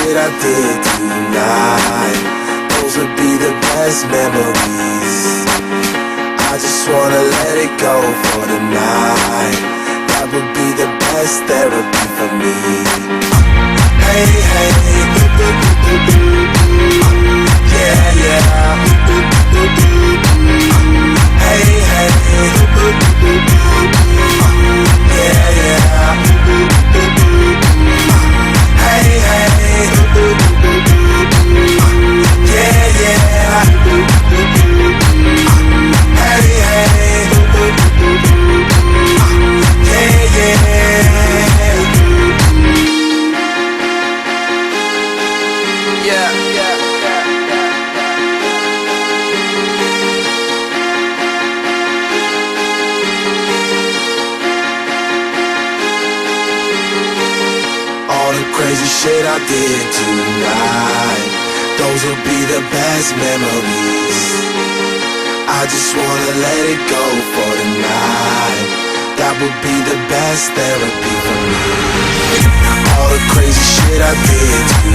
shit I did tonight, those would be the best memories. I just wanna let it go for the night. That would be the best therapy for me. Hey, hey, yeah, yeah. Hey, hey, yeah, yeah. Hey, hey, yeah, yeah. Hey, hey, yeah, yeah. Yeah, yeah. All the crazy shit I did tonight, those will be the best memories. I just wanna let it go for the night. That would be the best therapy for me. All the crazy shit I did tonight,